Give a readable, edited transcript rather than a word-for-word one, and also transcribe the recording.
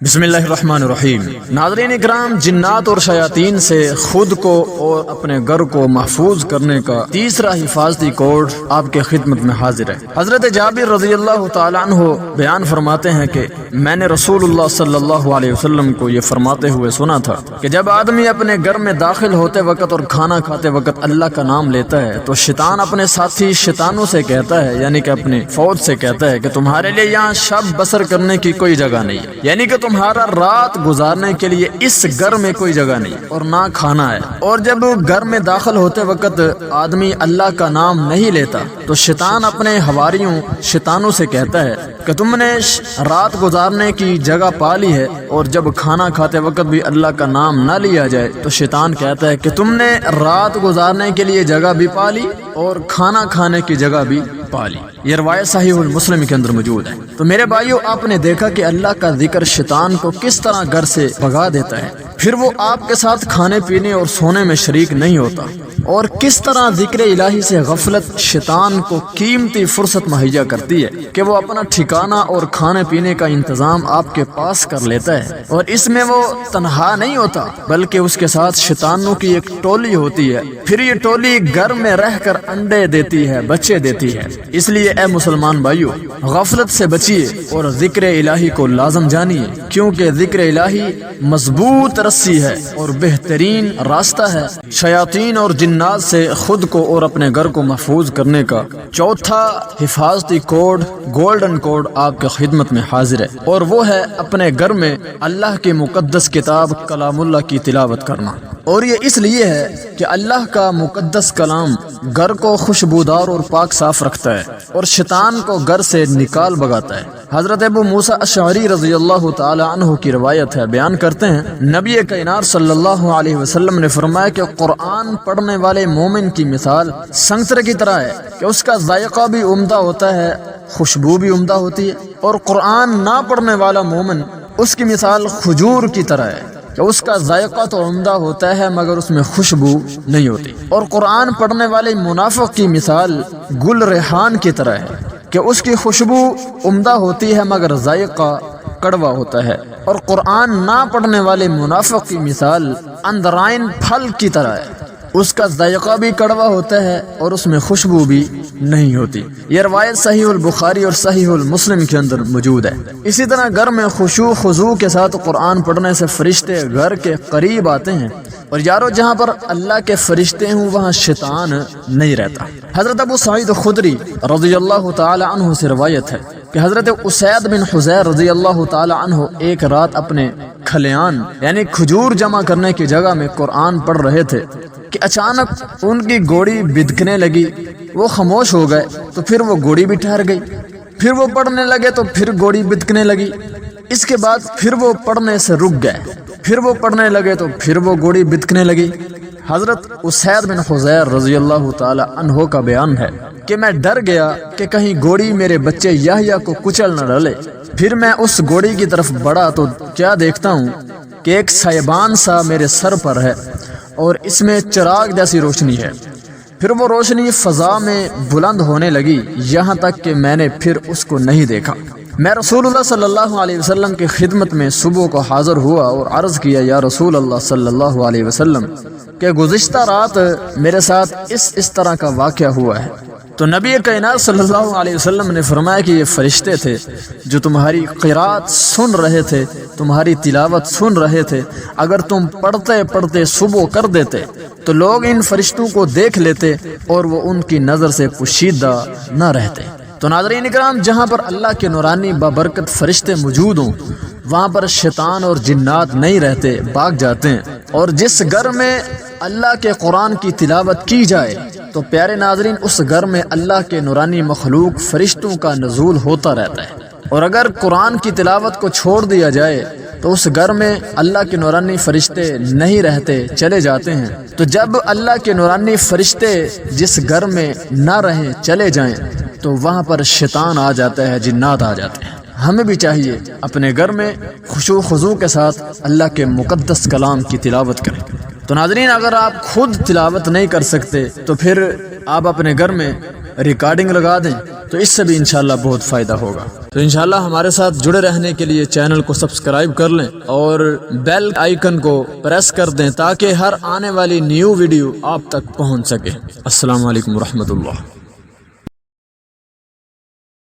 بسم اللہ الرحمن الرحیم۔ ناظرین اکرام، جنات اور شیاطین سے خود کو اور اپنے گھر کو محفوظ کرنے کا تیسرا حفاظتی کوڈ آپ کے خدمت میں حاضر ہے۔ حضرت جابر رضی اللہ تعالی عنہ بیان فرماتے ہیں کہ میں نے رسول اللہ صلی اللہ علیہ وسلم کو یہ فرماتے ہوئے سنا تھا کہ جب آدمی اپنے گھر میں داخل ہوتے وقت اور کھانا کھاتے وقت اللہ کا نام لیتا ہے تو شیطان اپنے ساتھی شیطانوں سے کہتا ہے، یعنی کہ اپنے فوج سے کہتا ہے کہ تمہارے لیے یہاں شب بسر کرنے کی کوئی جگہ نہیں ہے، یعنی کہ تمہارا رات گزارنے کے لیے اس گھر میں کوئی جگہ نہیں اور نہ کھانا ہے۔ اور جب گھر میں داخل ہوتے وقت آدمی اللہ کا نام نہیں لیتا تو شیطان اپنے حواریوں شیطانوں سے کہتا ہے کہ تم نے رات گزارنے کی جگہ پا لی ہے، اور جب کھانا کھاتے وقت بھی اللہ کا نام نہ لیا جائے تو شیطان کہتا ہے کہ تم نے رات گزارنے کے لیے جگہ بھی پا لی اور کھانا کھانے کی جگہ بھی پا لی۔ یہ روایت صحیح المسلم کے اندر موجود ہے۔ تو میرے بھائیو، آپ نے دیکھا کہ اللہ کا ذکر شیطان کو کس طرح گھر سے بھگا دیتا ہے، پھر وہ آپ کے ساتھ کھانے پینے اور سونے میں شریک نہیں ہوتا، اور کس طرح ذکر الہی سے غفلت شیطان کو قیمتی فرصت مہیا کرتی ہے کہ وہ اپنا ٹھکانہ اور کھانے پینے کا انتظام آپ کے پاس کر لیتا ہے۔ اور اس میں وہ تنہا نہیں ہوتا بلکہ اس کے ساتھ شیطانوں کی ایک ٹولی ہوتی ہے، پھر یہ ٹولی گھر میں رہ کر انڈے دیتی ہے، بچے دیتی ہے۔ اس لیے اے مسلمان بھائیو، غفلت سے بچیے اور ذکر الہی کو لازم جانیے، کیونکہ ذکر الہی مضبوط رسی ہے اور بہترین راستہ ہے شیاطین اور جنات سے خود کو اور اپنے گھر کو محفوظ کرنے کا۔ چوتھا حفاظتی کوڈ، گولڈن کوڈ آپ کی خدمت میں حاضر ہے، اور وہ ہے اپنے گھر میں اللہ کی مقدس کتاب کلام اللہ کی تلاوت کرنا۔ اور یہ اس لیے ہے کہ اللہ کا مقدس کلام گھر کو خوشبودار اور پاک صاف رکھتا ہے اور شیطان کو گھر سے نکال بھگاتا ہے۔ حضرت ابو موسیٰ اشعری رضی اللہ تعالی عنہ کی روایت ہے، بیان کرتے ہیں نبی کائنات صلی اللہ علیہ وسلم نے فرمایا کہ قرآن پڑھنے والے مومن کی مثال سنگتر کی طرح ہے کہ اس کا ذائقہ بھی عمدہ ہوتا ہے، خوشبو بھی عمدہ ہوتی ہے، اور قرآن نہ پڑھنے والا مومن اس کی مثال کھجور کی طرح ہے کہ اس کا ذائقہ تو عمدہ ہوتا ہے مگر اس میں خوشبو نہیں ہوتی۔ اور قرآن پڑھنے والے منافق کی مثال گل ریحان کی طرح ہے کہ اس کی خوشبو عمدہ ہوتی ہے مگر ذائقہ کڑوا ہوتا ہے۔ اور قرآن نہ پڑھنے والے منافق کی مثال اندرائن پھل کی طرح ہے، اس کا ذائقہ بھی کڑوا ہوتا ہے اور اس میں خوشبو بھی نہیں ہوتی۔ یہ روایت صحیح البخاری اور صحیح المسلم کے اندر موجود ہے۔ اسی طرح گھر میں خشوع خضوع کے ساتھ قرآن پڑھنے سے فرشتے گھر کے قریب آتے ہیں، اور یارو جہاں پر اللہ کے فرشتے ہوں وہاں شیطان نہیں رہتا۔ حضرت ابو سعید خدری رضی اللہ تعالی عنہ سے روایت ہے کہ حضرت اسید بن حضیر رضی اللہ تعالی عنہ ایک رات اپنے کھلیان یعنی کھجور جمع کرنے کی جگہ میں قرآن پڑھ رہے تھے کہ اچانک ان کی گھوڑی بدکنے لگی۔ وہ خاموش ہو گئے تو پھر وہ گھوڑی بھی ٹھہر گئی، پھر وہ پڑھنے لگے تو پھر گھوڑی بدکنے لگی، اس کے بعد پھر وہ پڑھنے سے رک گئے، پھر وہ پڑھنے لگے تو پھر وہ گھوڑی بدکنے لگی۔ حضرت اسید بن حضیر رضی اللہ تعالی عنہ کا بیان ہے کہ میں ڈر گیا کہ کہیں گھوڑی میرے بچے یحییٰ کو کچل نہ ڈالے۔ پھر میں اس گھوڑی کی طرف بڑھا تو کیا دیکھتا ہوں کہ ایک سائبان سا میرے سر پر ہے اور اس میں چراغ جیسی روشنی ہے۔ پھر وہ روشنی فضا میں بلند ہونے لگی یہاں تک کہ میں نے پھر اس کو نہیں دیکھا۔ میں رسول اللہ صلی اللہ علیہ وسلم کی خدمت میں صبح کو حاضر ہوا اور عرض کیا، یا رسول اللہ صلی اللہ علیہ وسلم کہ گزشتہ رات میرے ساتھ اس طرح کا واقعہ ہوا ہے۔ تو نبی کائنات صلی اللہ علیہ وسلم نے فرمایا کہ یہ فرشتے تھے جو تمہاری قرات سن رہے تھے، تمہاری تلاوت سن رہے تھے۔ اگر تم پڑھتے پڑھتے صبح کر دیتے تو لوگ ان فرشتوں کو دیکھ لیتے اور وہ ان کی نظر سے پوشیدہ نہ رہتے۔ تو ناظرین اکرام، جہاں پر اللہ کے نورانی بابرکت فرشتے موجود ہوں وہاں پر شیطان اور جنات نہیں رہتے، بھاگ جاتے ہیں۔ اور جس گھر میں اللہ کے قرآن کی تلاوت کی جائے تو پیارے ناظرین اس گھر میں اللہ کے نورانی مخلوق فرشتوں کا نزول ہوتا رہتا ہے، اور اگر قرآن کی تلاوت کو چھوڑ دیا جائے تو اس گھر میں اللہ کے نورانی فرشتے نہیں رہتے، چلے جاتے ہیں۔ تو جب اللہ کے نورانی فرشتے جس گھر میں نہ رہیں، چلے جائیں، تو وہاں پر شیطان آ جاتا ہے، جنات آ جاتے ہیں۔ ہمیں بھی چاہیے اپنے گھر میں خشوع خضوع کے ساتھ اللہ کے مقدس کلام کی تلاوت کریں۔ تو ناظرین، اگر آپ خود تلاوت نہیں کر سکتے تو پھر آپ اپنے گھر میں ریکارڈنگ لگا دیں تو اس سے بھی انشاءاللہ بہت فائدہ ہوگا۔ تو انشاءاللہ ہمارے ساتھ جڑے رہنے کے لیے چینل کو سبسکرائب کر لیں اور بیل آئیکن کو پریس کر دیں تاکہ ہر آنے والی نیو ویڈیو آپ تک پہنچ سکے۔ السلام علیکم ورحمۃ اللہ۔